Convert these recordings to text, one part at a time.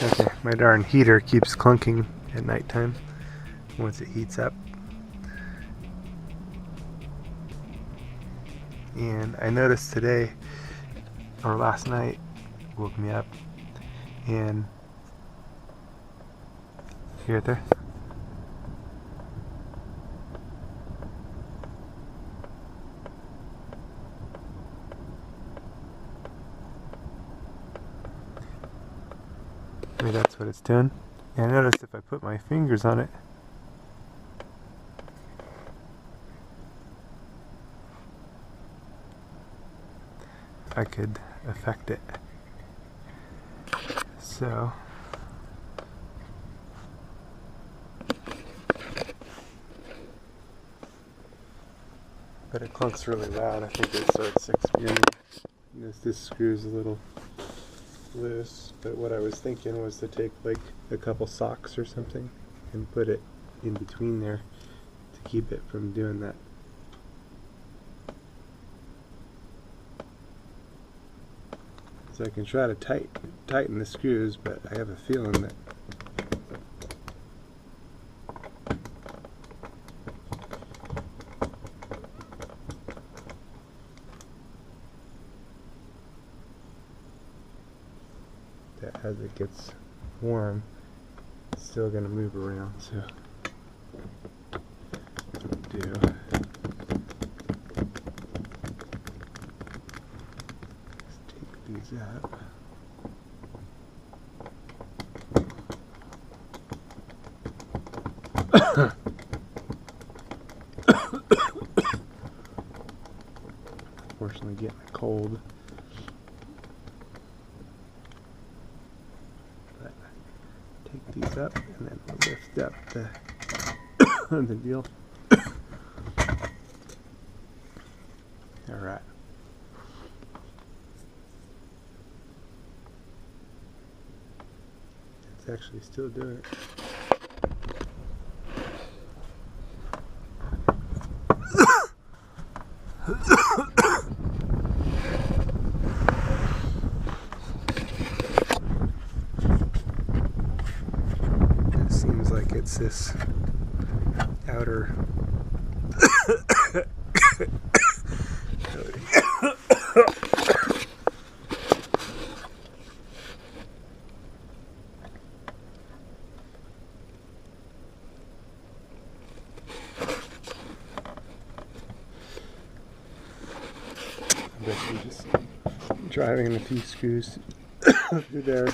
Okay, my darn heater keeps clunking at nighttime once it heats up. And I noticed today, or last night, woke me up, and you right there? Maybe that's what it's doing. And I noticed if I put my fingers on it, I could affect it. So but it clunks really loud. I think it starts exploding. This screw's a little loose, but what I was thinking was to take like a couple socks or something and put it in between there to keep it from doing that. So I can try to tighten the screws, but I have a feeling that as it gets warm, it's still going to move around. So what I'll do, is take these up. Unfortunately, getting a cold. Take these up and then we'll lift up the deal. Alright. It's actually still doing it. Seems like it's this outer I bet you just driving a few screws through there.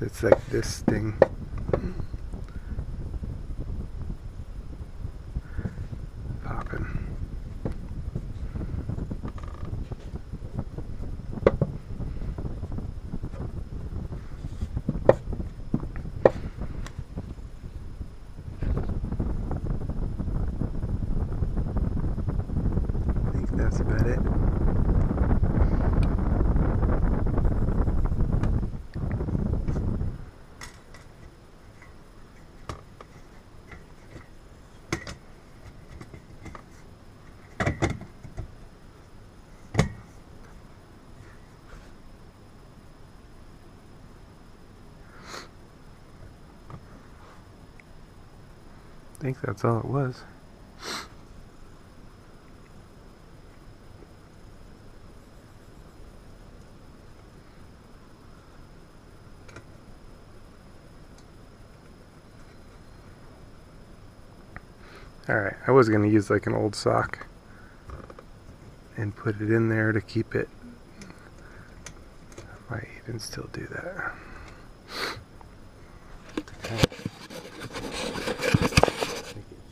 It's like this thing. Popping. I think that's about it. I think that's all it was. Alright, I was going to use like an old sock and put it in there to keep it. I might even still do that.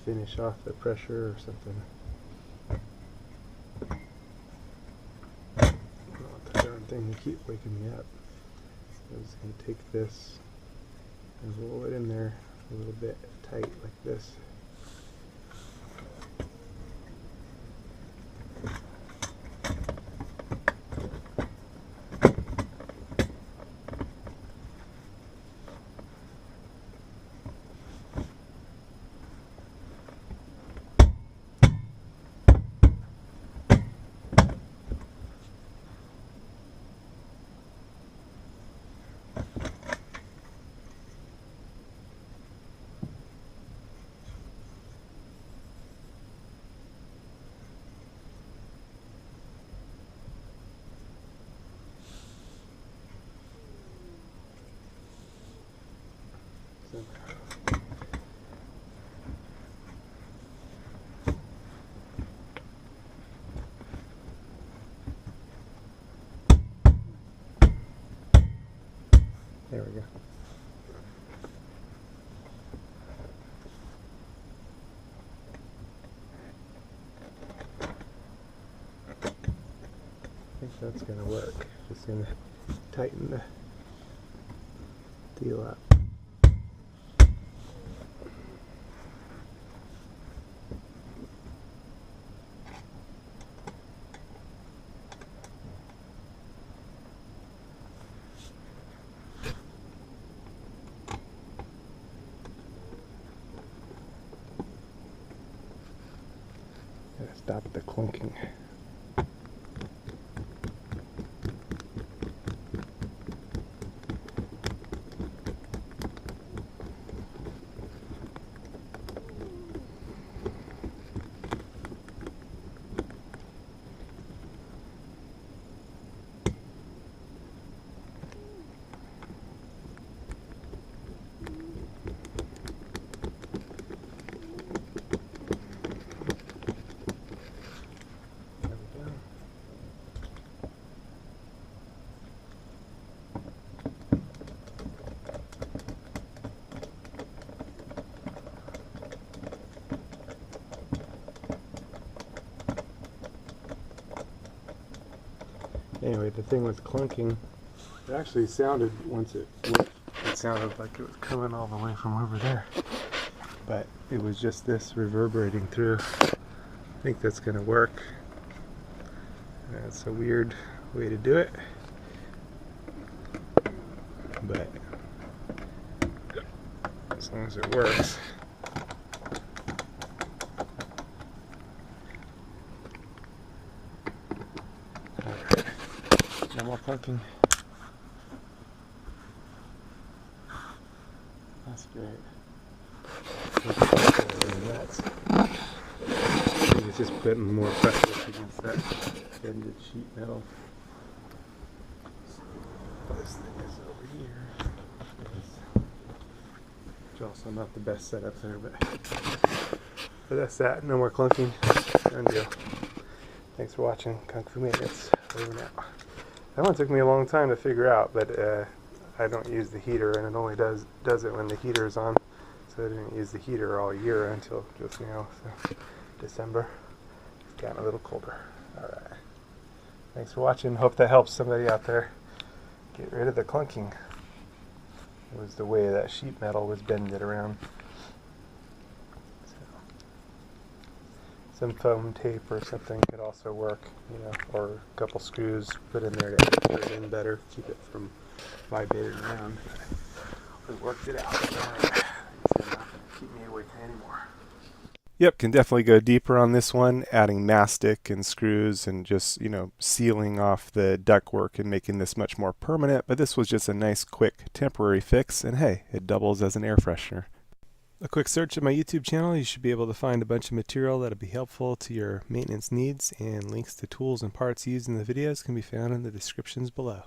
Finish off the pressure or something. I don't want the darn thing to keep waking me up. I'm just going to take this and roll it in there a little bit tight like this. There we go. I think that's going to work. Just going to tighten the deal up. Gotta stop the clunking. Anyway, the thing was clunking. It actually sounded, once it worked, it sounded like it was coming all the way from over there. But it was just this reverberating through. I think that's going to work. That's a weird way to do it. But as long as it works. No more clunking. That's great. It's just putting more pressure against that bended sheet metal. This thing is over here. It's also not the best setup there, but that's that. No more clunking. Done deal. Thanks for watching. Kung Fu Maintenance. Over now. That one took me a long time to figure out, but I don't use the heater, and it only does it when the heater is on. So I didn't use the heater all year until just now, so December. It's gotten a little colder. Alright. Thanks for watching. Hope that helps somebody out there get rid of the clunking. It was the way that sheet metal was bending around. Some foam tape or something could also work, you know, or a couple screws put in there to anchor it in better, keep it from vibrating around. We worked it out. It's not keep me awake anymore. Yep, can definitely go deeper on this one, adding mastic and screws and just, you know, sealing off the ductwork and making this much more permanent. But this was just a nice, quick, temporary fix, and hey, it doubles as an air freshener. A quick search of my YouTube channel, you should be able to find a bunch of material that'll be helpful to your maintenance needs, and links to tools and parts used in the videos can be found in the descriptions below.